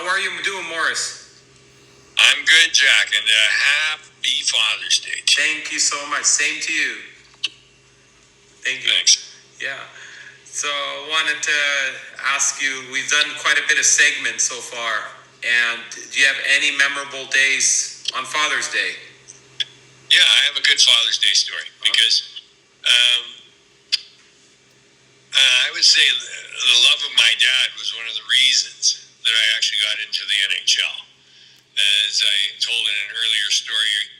How are you doing, Morris? I'm good, Jack, and happy Father's Day. Thank you so much. Same to you. Thank you. Thanks. Yeah. So I wanted to ask you, we've done quite a bit of segments so far, and do you have any memorable days on Father's Day? Yeah, I have a good Father's Day story because I would say the love of my dad was one of the reasons that I actually got into the NHL. As I told in an earlier story,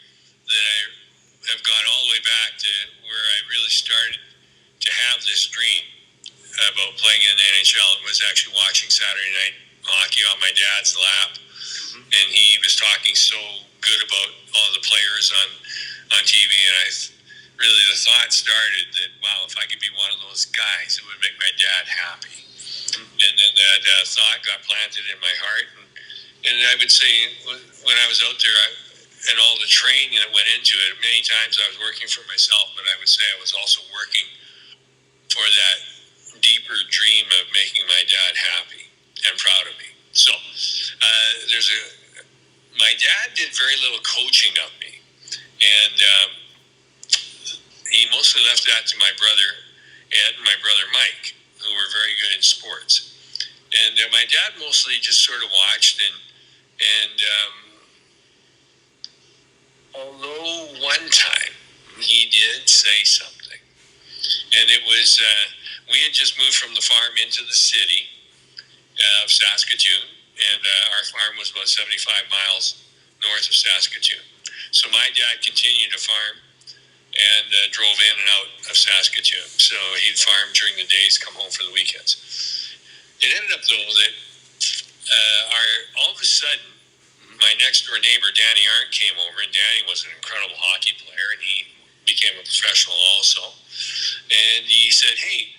that I have gone all the way back to where I really started to have this dream about playing in the NHL. It was actually watching Saturday night hockey on my dad's lap, and he was talking so good about all the players on TV, and the thought started that, wow, if I could be one of those guys, it would make my dad happy. And then that thought got planted in my heart, and I would say when I was out there, and all the training that went into it, many times I was working for myself, but I would say I was also working for that deeper dream of making my dad happy and proud of me. So my dad did very little coaching of me, and he mostly left that to my brother Ed and my brother Mike, who were very good in sports. And my dad mostly just sort of watched, and although one time he did say something, and it was we had just moved from the farm into the city of Saskatoon, and our farm was about 75 miles north of Saskatoon. So my dad continued to farm and drove in and out of Saskatoon. So he'd farm during the days, come home for the weekends. It ended up, though, that all of a sudden, my next door neighbor, Danny Arndt, came over, and Danny was an incredible hockey player, and he became a professional also. And he said, hey,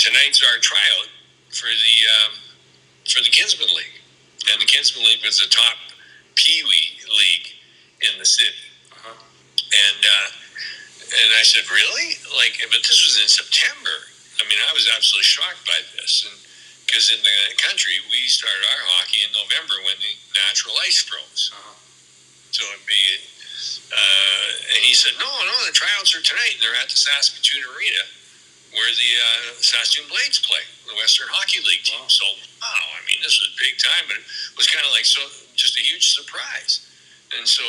tonight's our tryout for the Kinsman League. And the Kinsman League was the top Pee-wee league in the city. And I said, really? But this was in September. I mean, I was absolutely shocked by this. And because in the country, we started our hockey in November when the natural ice froze. So it'd be, and he said, no, the tryouts are tonight. And they're at the Saskatoon Arena where the Saskatoon Blades play, the Western Hockey League team. Wow. So, wow, I mean, this was big time, but it was kind of just a huge surprise. And so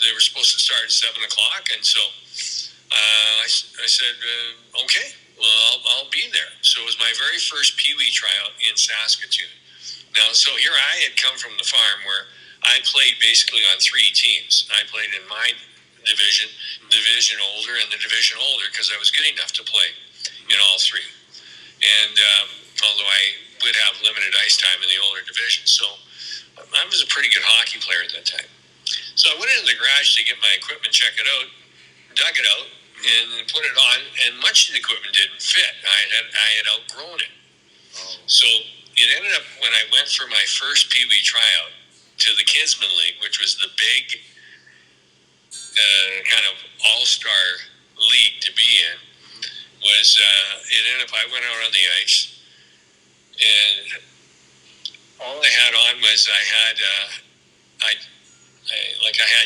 they were supposed to start at 7 o'clock. And so I said, okay, well, I'll be there. So it was my very first Pee-wee tryout in Saskatoon. Now, so here I had come from the farm where I played basically on three teams. I played in my division older, and the division older because I was good enough to play in all three. And although I would have limited ice time in the older division. So I was a pretty good hockey player at that time. So I went into the garage to get my equipment, check it out, dug it out, and put it on, and much of the equipment didn't fit. I had outgrown it. So it ended up, when I went for my first Pee-wee tryout to the Kinsman League, which was the big kind of all-star league to be in, it ended up, I went out on the ice, and all I had on was I had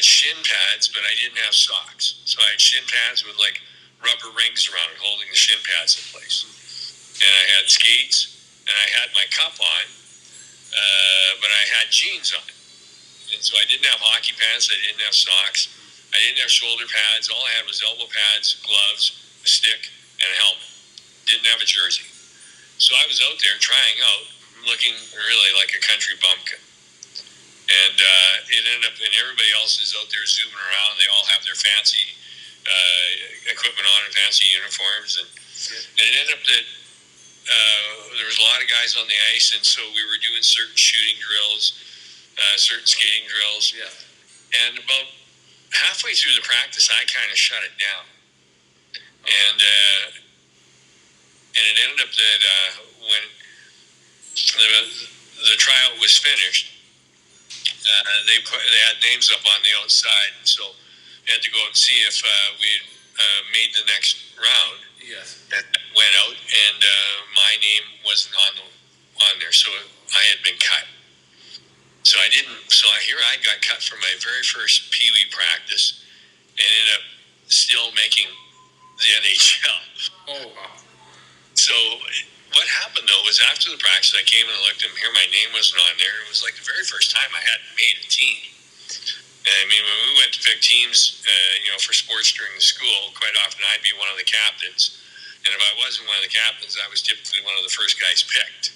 shin pads, but I didn't have socks. So I had shin pads with rubber rings around it, holding the shin pads in place. And I had skates, and I had my cup on, but I had jeans on. And so I didn't have hockey pants, I didn't have socks, I didn't have shoulder pads. All I had was elbow pads, gloves, a stick, and a helmet. Didn't have a jersey. So I was out there trying out, looking really like a country bumpkin. And it ended up, and everybody else is out there zooming around. They all have their fancy equipment on and fancy uniforms. And it ended up that there was a lot of guys on the ice, and so we were doing certain shooting drills, certain skating drills. Yeah. And about halfway through the practice, I kind of shut it down. And it ended up that when the tryout was finished, they had names up on the outside, and so I had to go and see if we had made the next round. Yes. And went out, and my name wasn't on on there, so I had been cut. So I didn't. So here I got cut from my very first Pee Wee practice, and ended up still making the NHL. Oh, wow. So what happened though was after the practice, I came and looked, and here my name wasn't on there. It was like the very first time I hadn't made a team. And I mean, when we went to pick teams, for sports during the school, quite often I'd be one of the captains. And if I wasn't one of the captains, I was typically one of the first guys picked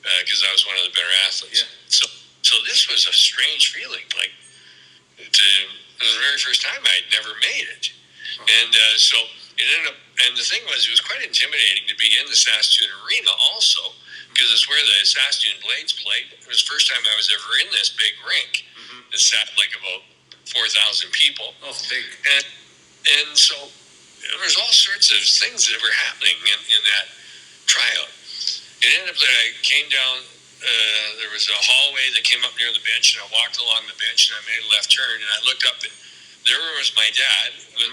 because I was one of the better athletes. Yeah. So this was a strange feeling. Like, it was the very first time I'd never made it. And so it ended up, and the thing was, it was quite intimidating to be in the Saskatoon Arena also, because it's where the Saskatoon Blades played. It was the first time I was ever in this big rink. It sat like about 4,000 people. Oh, it's big. And so there was all sorts of things that were happening in that tryout. It ended up that I came down, there was a hallway that came up near the bench, and I walked along the bench, and I made a left turn, and I looked up, and there was my dad with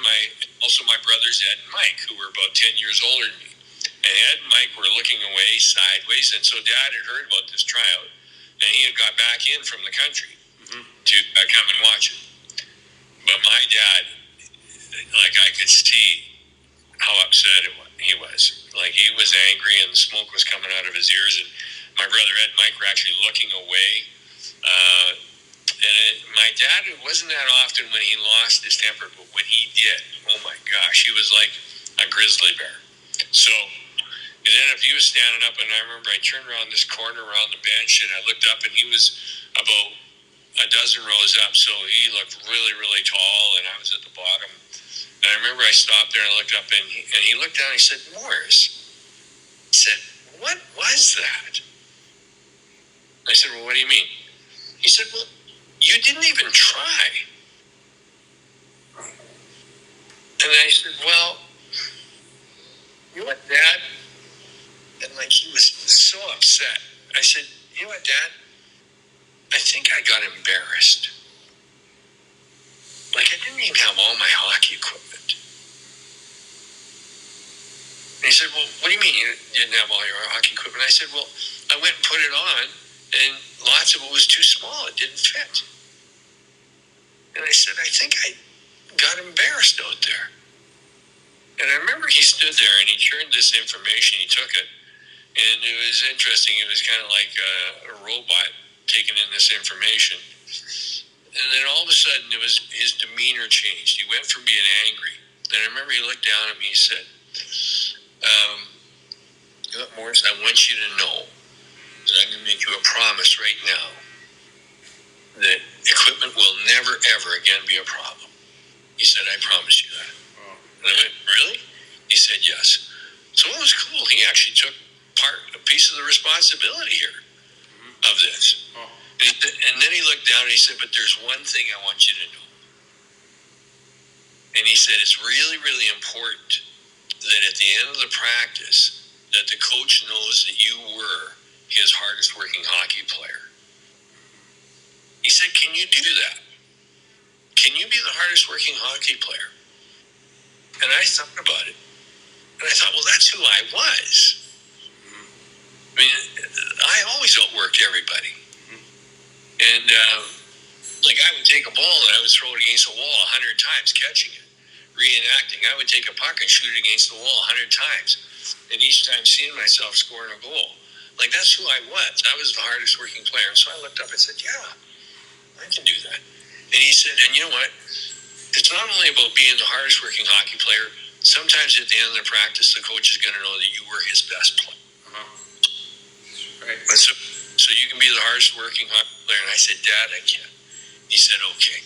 also my brothers Ed and Mike, who were about 10 years older than me. And Ed and Mike were looking away sideways, and so Dad had heard about this tryout, and he had got back in from the country to come and watch it. But my dad, like, I could see how upset he was. Like, he was angry, and the smoke was coming out of his ears, and my brother Ed and Mike were actually looking away. My dad, it wasn't that often when he lost his temper, but when he did, oh my gosh, he was like a grizzly bear. So it ended up, he was standing up, and I remember I turned around this corner around the bench, and I looked up, and he was about a dozen rows up, so he looked really, really tall, and I was at the bottom. And I remember I stopped there, and I looked up, and he looked down, and he said, "Morris," he said, "what was that?" I said, "Well, what do you mean?" He said, "Well, you didn't even try." And I said, "Well, you know what, Dad?" And like, he was so upset. I said, "You know what, Dad? I think I got embarrassed. Like, I didn't even have all my hockey equipment." And he said, "Well, what do you mean you didn't have all your hockey equipment?" I said, "Well, I went and put it on, and lots of it was too small. It didn't fit." And I said, "I think I got embarrassed out there." And I remember he stood there, and he turned this information, he took it, and it was interesting. It was kind of like a robot taking in this information. And then all of a sudden, his demeanor changed. He went from being angry. And I remember he looked down at me, he said, "Look, Morris, I want you to know that I'm going to make you a promise right now that equipment will never, ever again be a problem." He said, "I promise you that." And I went, "Really?" He said, "Yes." So it was cool. He actually took a piece of the responsibility here of this. And then he looked down and he said, "But there's one thing I want you to know." And he said, "It's really, really important that at the end of the practice, that the coach knows that you were his hardest working hockey player." He said, "Can you do that? Can you be the hardest working hockey player?" And I thought about it. And I thought, well, that's who I was. I mean, I always outworked everybody. And, like, I would take a ball and I would throw it against the wall 100 times, catching it, reenacting. I would take a puck and shoot it against the wall 100 times, and each time seeing myself scoring a goal. Like, that's who I was. I was the hardest working player. And so I looked up and said, "Yeah, I can do that." And he said, "And you know what? It's not only about being the hardest working hockey player. Sometimes at the end of the practice, the coach is going to know that you were his best player." Right. So you can be the hardest working hockey player. And I said, "Dad, I can." He said, "Okay."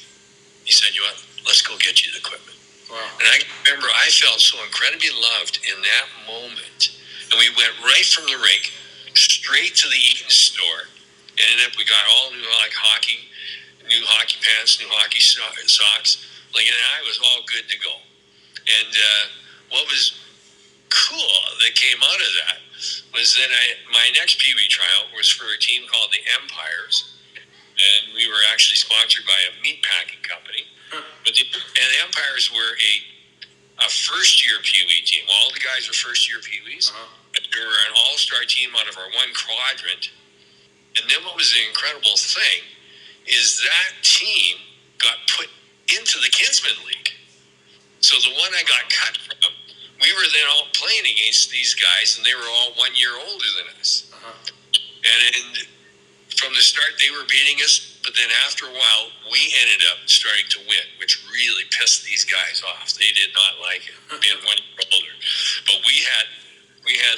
He said, "You know what? Let's go get you the equipment." Wow. And I remember I felt so incredibly loved in that moment. And we went right from the rink straight to the Eaton store. And ended up, we got all new hockey pants, new hockey socks. Like, and I was all good to go. And what was cool that came out of that was that my next Pee Wee tryout was for a team called the Empires, and we were actually sponsored by a meat packing company. But the Empires were a first year Pee Wee team. All the guys were first year Pee Wees. But the We were an all-star team out of our one quadrant. And then what was the incredible thing is that team got put into the Kinsman League. So the one I got cut from, we were then all playing against these guys, and they were all 1 year older than us. And from the start, they were beating us, but then after a while, we ended up starting to win, which really pissed these guys off. They did not like it, being 1 year older. But we had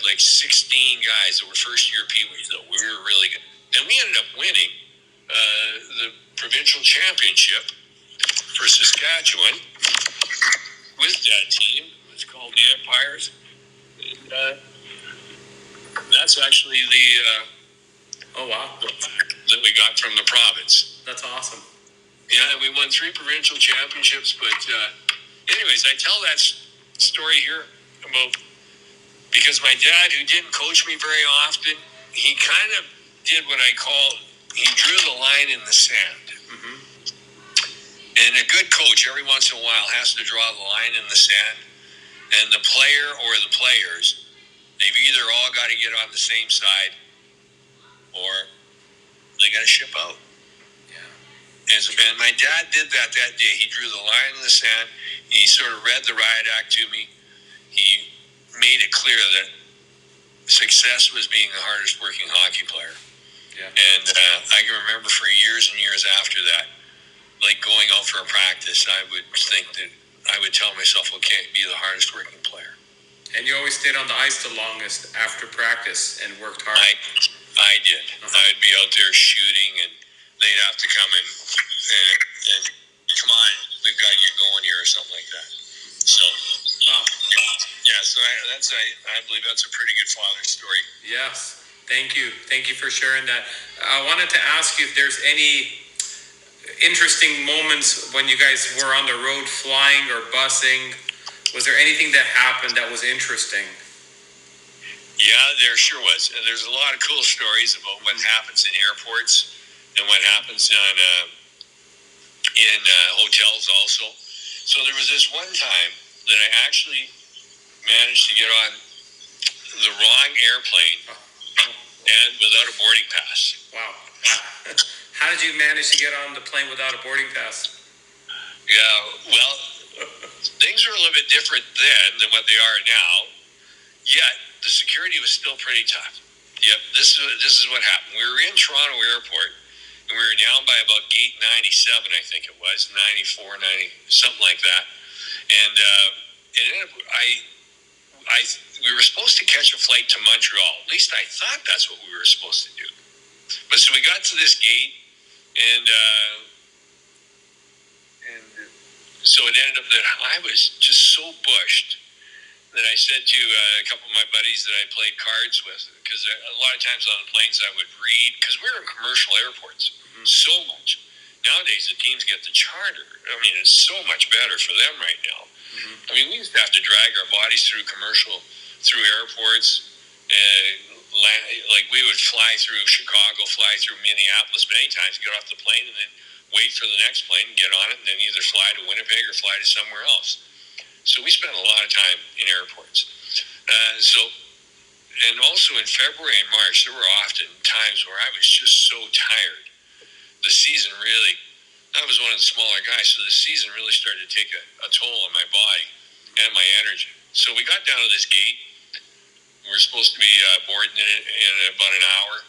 like 16 guys that were first-year Pee-wees, though. We were really good. And we ended up winning the provincial championship for Saskatchewan with that team. It's called the Empires. And that's actually the that we got from the province. That's awesome. Yeah, we won 3 provincial championships. But anyways, I tell that story here about because my dad, who didn't coach me very often, he kind of did what I call, he drew the line in the sand. And a good coach, every once in a while, has to draw the line in the sand. And the player or the players, they've either all got to get on the same side or they got to ship out. Yeah. And my dad did that day. He drew the line in the sand. He sort of read the riot act to me. He made it clear that success was being the hardest working hockey player. Yeah. And I can remember for years and years after that, like going out for a practice, I would think that I would tell myself, okay, be the hardest working player. And you always stayed on the ice the longest after practice and worked hard. I did. I'd be out there shooting, and they'd have to come and come on, we've got to get going here or something like that. So, yeah. So I believe that's a pretty good father story. Yes. Thank you. Thank you for sharing that. I wanted to ask you if there's any interesting moments when you guys were on the road flying or busing. Was there anything that happened that was interesting? Yeah, there sure was. And there's a lot of cool stories about what happens in airports and what happens in hotels also. So there was this one time that I actually managed to get on the wrong airplane and without a boarding pass. Wow. How did you manage to get on the plane without a boarding pass? Yeah, well, things were a little bit different then than what they are now. Yet the security was still pretty tough. Yep, this is what happened. We were in Toronto Airport, and we were down by about gate 97, I think it was, 94, 90, something like that. And we were supposed to catch a flight to Montreal. At least I thought that's what we were supposed to do. But so we got to this gate, and so it ended up that I was just so bushed that I said to a couple of my buddies that I played cards with, because a lot of times on the planes I would read, because we were in commercial airports so much. Nowadays the teams get the charter. I mean, it's so much better for them right now. I mean, we used to have to drag our bodies through airports, and like we would fly through Chicago, fly through Minneapolis many times, get off the plane, and then wait for the next plane and get on it, and then either fly to Winnipeg or fly to somewhere else. So we spent a lot of time in airports. And also in February and March, there were often times where I was just so tired. The season really, I was one of the smaller guys, so the season really started to take a toll on my body and my energy. So we got down to this gate. We were supposed to be boarding in about an hour.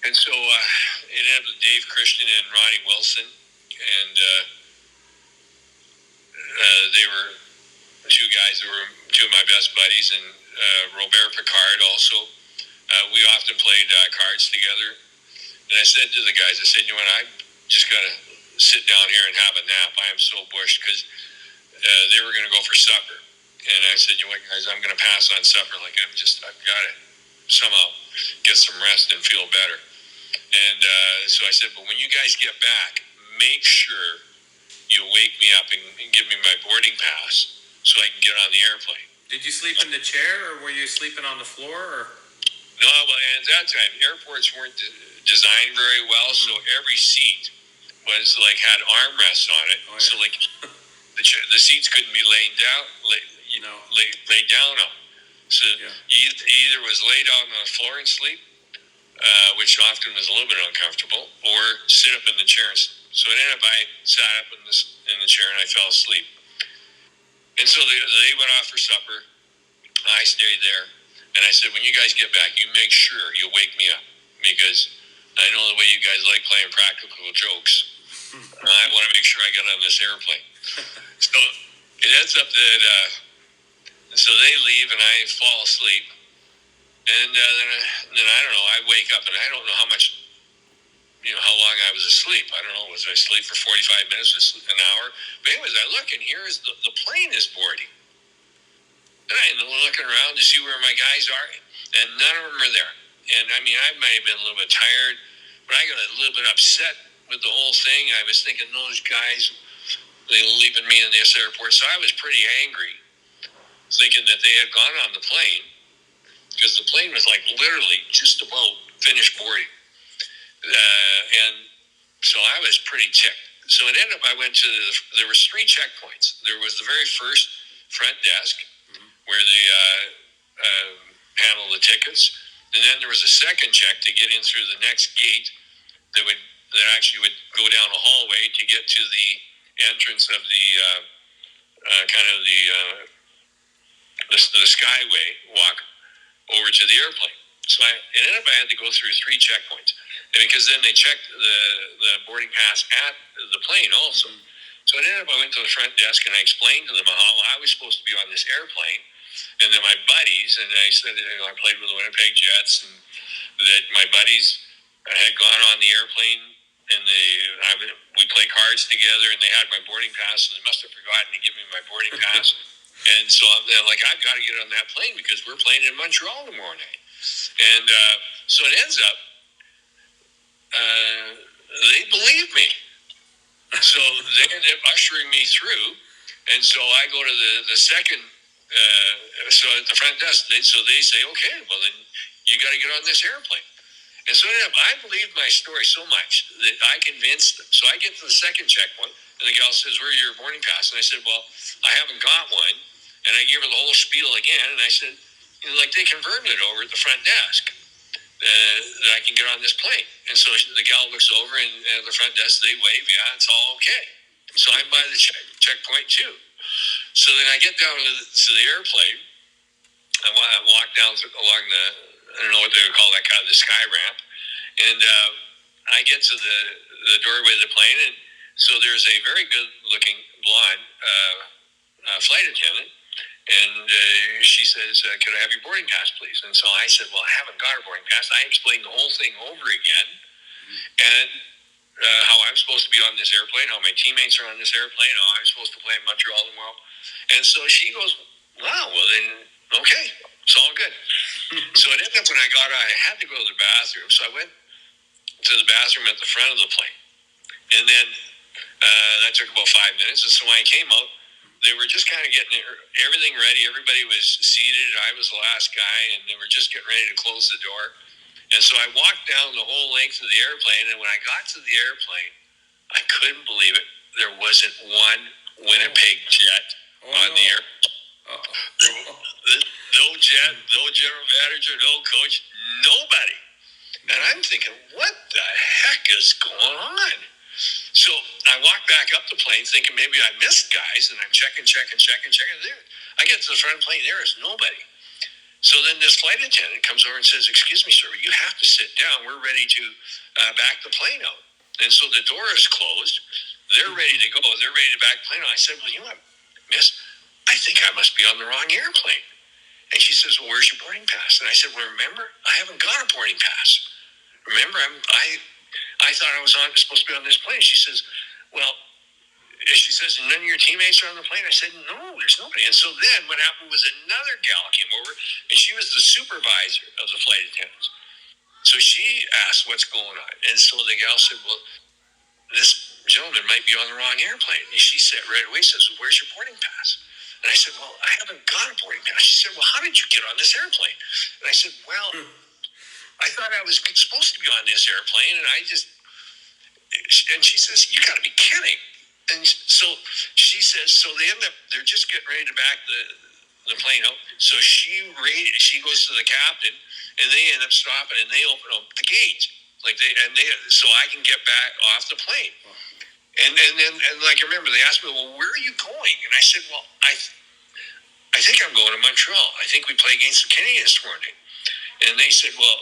And so it ended up with Dave Christian and Ronnie Wilson. And they were two guys that were two of my best buddies. And Robert Picard also. We often played cards together. And I said to the guys, I said, you know what, I just got to sit down here and have a nap. I am so bushed, because they were going to go for supper. And I said, you know what, guys, I'm going to pass on supper. Like, I've got to somehow get some rest and feel better. And so I said, but when you guys get back, make sure you wake me up and give me my boarding pass so I can get on the airplane. Did you sleep in the chair, or were you sleeping on the floor? Or? No, well, at that time, airports weren't designed very well, so every seat was like had armrests on it. Oh, yeah. So like the seats couldn't be laid down on. So you either was lay down on the floor and sleep, which often was a little bit uncomfortable, or sit up in the chair. So it ended up I sat up in the chair and I fell asleep. And so they went off for supper. I stayed there, and I said, when you guys get back, you make sure you wake me up, because I know the way you guys like playing practical jokes. I want to make sure I get on this airplane. So it ends up that so they leave and I fall asleep, and then I don't know. I wake up and I don't know how much, how long I was asleep. I don't know. Was I asleep for 45 minutes, an hour? But anyways, I look, and here is the plane is boarding. And I'm looking around to see where my guys are, and none of them are there. And I mean, I might have been a little bit tired, but I got a little bit upset with the whole thing. I was thinking, those guys, they leaving me in this airport. So I was pretty angry, thinking that they had gone on the plane, because the plane was like literally just about finished boarding. And so I was pretty ticked. So it ended up, I went to, there was 3 checkpoints. There was the very first front desk, where they handle the tickets, and then there was a second check to get in through the next gate that actually would go down a hallway to get to the entrance of the kind of the skyway walk over to the airplane. So it ended up I had to go through 3 checkpoints, and because then they checked the boarding pass at the plane also. So it ended up I went to the front desk and I explained to them how I was supposed to be on this airplane. And then my buddies, and I said, I played with the Winnipeg Jets, and that my buddies had gone on the airplane, and we played cards together, and they had my boarding pass, and they must have forgotten to give me my boarding pass. And so I'm like, I've got to get on that plane because we're playing in Montreal tomorrow night. And so it ends up, they believe me. So they end up ushering me through, and so I go to the second. So at the front desk, they say, okay, well then you got to get on this airplane. And so I believed my story so much that I convinced them. So I get to the second checkpoint, and the gal says, "Where's your boarding pass?" And I said, "Well, I haven't got one." And I gave her the whole spiel again, and I said, like they converted it over at the front desk that I can get on this plane. And so the gal looks over, and at the front desk they wave, "Yeah, it's all okay." So I'm by the checkpoint too. So then I get down to the airplane. I walk down along I don't know what they would call that kind of the sky ramp. And I get to the doorway of the plane. And so there's a very good looking blonde flight attendant. And she says, "Could I have your boarding pass, please?" And so I said, "Well, I haven't got a boarding pass." I explained the whole thing over again. And how I'm supposed to be on this airplane, how my teammates are on this airplane, how I'm supposed to play in Montreal tomorrow. And so she goes, "Wow, well then, okay, it's all good." So it ended up when I got out, I had to go to the bathroom. So I went to the bathroom at the front of the plane. And then that took about 5 minutes. And so when I came out, they were just kind of getting everything ready. Everybody was seated. I was the last guy, and they were just getting ready to close the door. And so I walked down the whole length of the airplane, and when I got to the airplane, I couldn't believe it. There wasn't one Winnipeg jet on the airplane. No jet, no general manager, no coach, nobody. And I'm thinking, what the heck is going on? So I walked back up the plane thinking maybe I missed guys, and I'm checking. I get to the front of the plane, there is nobody. So then this flight attendant comes over and says, "Excuse me, sir, you have to sit down. We're ready to back the plane out." And so the door is closed. They're ready to go. They're ready to back the plane out. I said, "Well, you know what, miss? I think I must be on the wrong airplane." And she says, "Well, where's your boarding pass?" And I said, "Well, remember, I haven't got a boarding pass. Remember, I thought I was supposed to be on this plane." She says, "Well," she says, "none of your teammates are on the plane." I said, "No, there's nobody." And so then what happened was another gal came over, and she was the supervisor of the flight attendants. So she asked what's going on. And so the gal said, "Well, this gentleman might be on the wrong airplane." And she said right away, says, "Well, where's your boarding pass?" And I said, "Well, I haven't got a boarding pass." She said, "Well, how did you get on this airplane?" And I said, "Well, I thought I was supposed to be on this airplane, and and she says, "You got to be kidding." And so she says, so they're just getting ready to back the plane out. So she goes to the captain, and they end up stopping, and they open up the gate, so I can get back off the plane. And like I remember, they asked me, well, where are you going? And I said, well, I think I'm going to Montreal. I think we play against the Canadiens tomorrow night. And they said, well,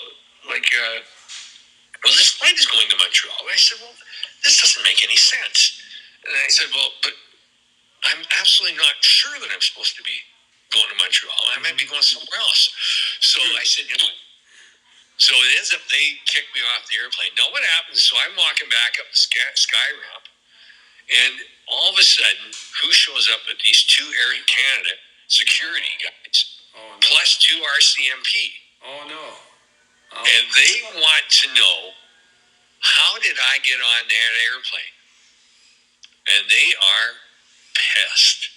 this flight is going to Montreal. And I said, well, this doesn't make any sense. And I said, well, but I'm absolutely not sure that I'm supposed to be going to Montreal. I might be going somewhere else. So I said, so it ends up they kick me off the airplane. Now what happens, so I'm walking back up the sky ramp, and all of a sudden, who shows up with these two Air Canada security guys, plus two RCMP. Oh, no. Oh. And they want to know, how did I get on that airplane? And they are pissed.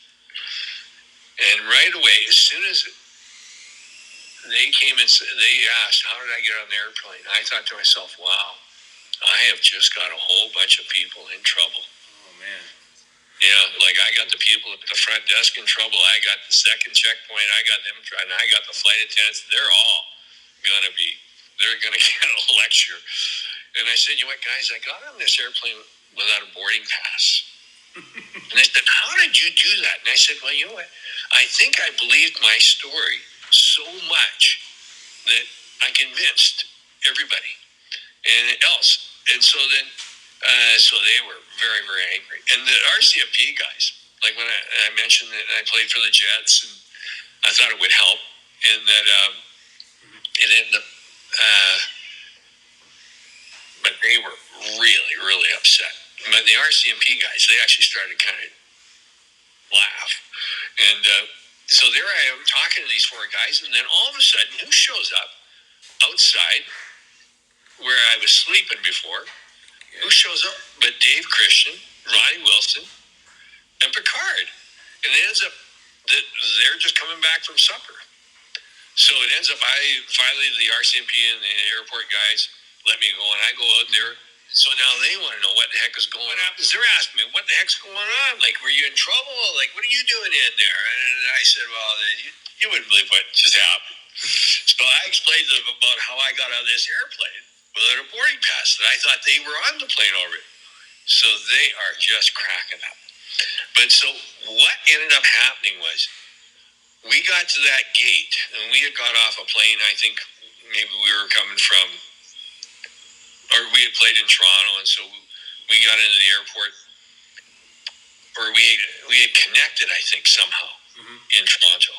And right away, as soon as they came and they asked, how did I get on the airplane? I thought to myself, wow, I have just got a whole bunch of people in trouble. Oh, man. Yeah, like I got the people at the front desk in trouble. I got the second checkpoint. I got them, and I got the flight attendants. They're all going to get a lecture. And I said, you know what, guys, I got on this airplane without a boarding pass. And they said, how did you do that? And I said, well, you know what, I think I believed my story so much that I convinced everybody and else. And so then, so they were very, very angry. And the RCMP guys, like when I mentioned that I played for the Jets, and I thought it would help, and that it ended up, but they were really, really upset. But the RCMP guys, they actually started kind of laugh. And so there I am talking to these four guys, and then all of a sudden, who shows up outside where I was sleeping before? Who shows up but Dave Christian, Ronnie Wilson, and Picard. And it ends up that they're just coming back from supper. So it ends up, finally the RCMP and the airport guys let me go, and I go out there. So now they want to know what the heck is going on. They're asking me, what the heck's going on? Like, were you in trouble? Like, what are you doing in there? And I said, well, you wouldn't believe what just happened. So I explained to them about how I got on this airplane without a boarding pass, that I thought they were on the plane already. So they are just cracking up. But so what ended up happening was, we got to that gate, and we had got off a plane, I think maybe we were coming from, or we had played in Toronto, and so we got into the airport, or we had connected, I think, somehow in Toronto.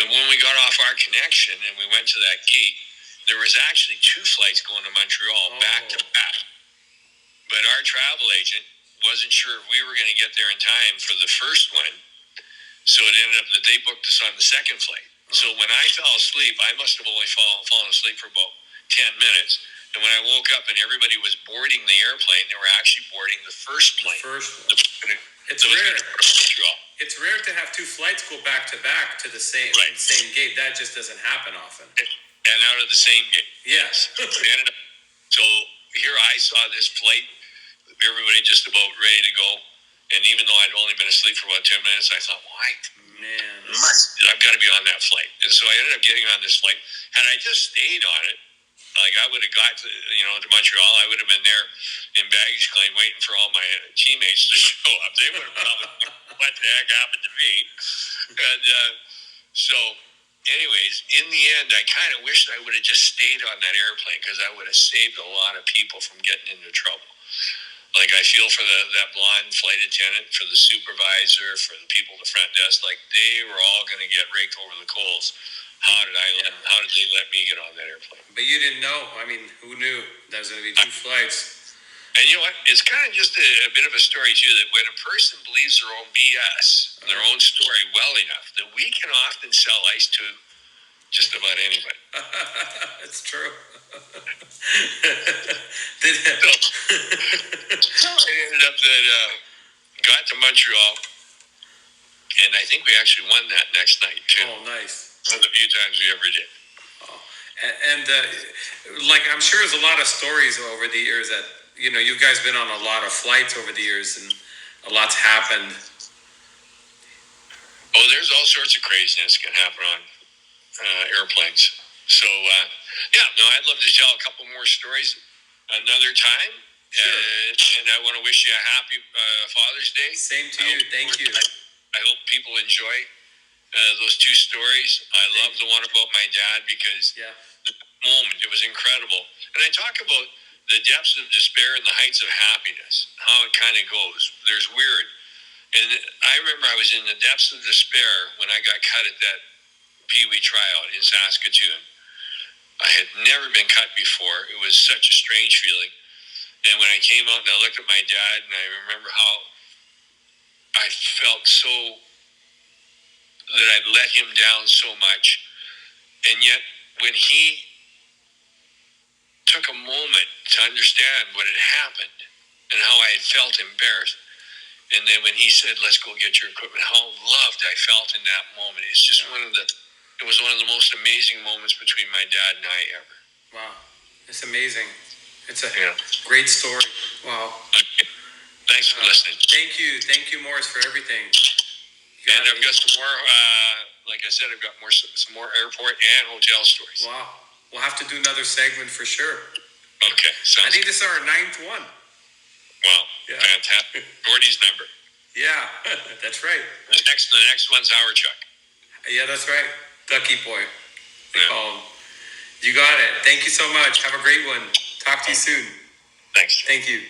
But when we got off our connection and we went to that gate, there was actually two flights going to Montreal back to back. But our travel agent wasn't sure if we were going to get there in time for the first one, so it ended up that they booked us on the second flight. So when I fell asleep, I must have only fallen asleep for about 10 minutes. And when I woke up and everybody was boarding the airplane, they were actually boarding the first plane. The first one. It's rare. It's rare to have two flights go back to the same gate. That just doesn't happen often. And out of the same gate. Yes. So here I saw this flight, everybody just about ready to go. And even though I'd only been asleep for about 10 minutes, I thought, I've got to be on that flight. And so I ended up getting on this flight. Had I just stayed on it, like I would have got to Montreal, I would have been there in baggage claim waiting for all my teammates to show up. They would have probably what the heck happened to me. And so anyways, in the end, I kind of wished I would have just stayed on that airplane, because I would have saved a lot of people from getting into trouble. Like, I feel for that blonde flight attendant, for the supervisor, for the people at the front desk. Like, they were all going to get raked over the coals. How did they let me get on that airplane? But you didn't know. I mean, who knew there was going to be two flights? And you know what? It's kind of just a bit of a story, too, that when a person believes their own BS, their own story well enough, that we can often sell ice to just about anybody. It's true. So it ended up that got to Montreal, and I think we actually won that next night, too. Oh, nice. One of the few times we ever did. Oh. And like, I'm sure there's a lot of stories over the years that, you guys been on a lot of flights over the years, and a lot's happened. Oh, there's all sorts of craziness can happen on airplanes. So, I'd love to tell a couple more stories another time. Sure. And I want to wish you a happy Father's Day. Same to you. Thank you. I hope people enjoy those two stories. I love the one about my dad because the moment, it was incredible. And I talk about the depths of despair and the heights of happiness, how it kind of goes. There's weird. And I remember I was in the depths of despair when I got cut at that Pee Wee tryout in Saskatoon. I had never been cut before. It was such a strange feeling. And when I came out and I looked at my dad, and I remember how I felt so that I'd let him down so much. And yet, when he took a moment to understand what had happened and how I had felt embarrassed, and then when he said, "Let's go get your equipment," how loved I felt in that moment. It's just it was one of the most amazing moments between my dad and I ever. Wow. It's amazing. It's a great story. Wow. Okay. Thanks for listening. Thank you. Thank you, Morris, for everything. And I've got some more, like I said, I've got some more airport and hotel stories. Wow. We'll have to do another segment for sure. Okay. I think this is our 9th one. Wow. Yeah. Fantastic. Gordy's number. Yeah, that's right. The next one's Howard Chuck. Yeah, that's right. Ducky boy. You got it. Thank you so much. Have a great one. Talk to you soon. Thanks. Thank you.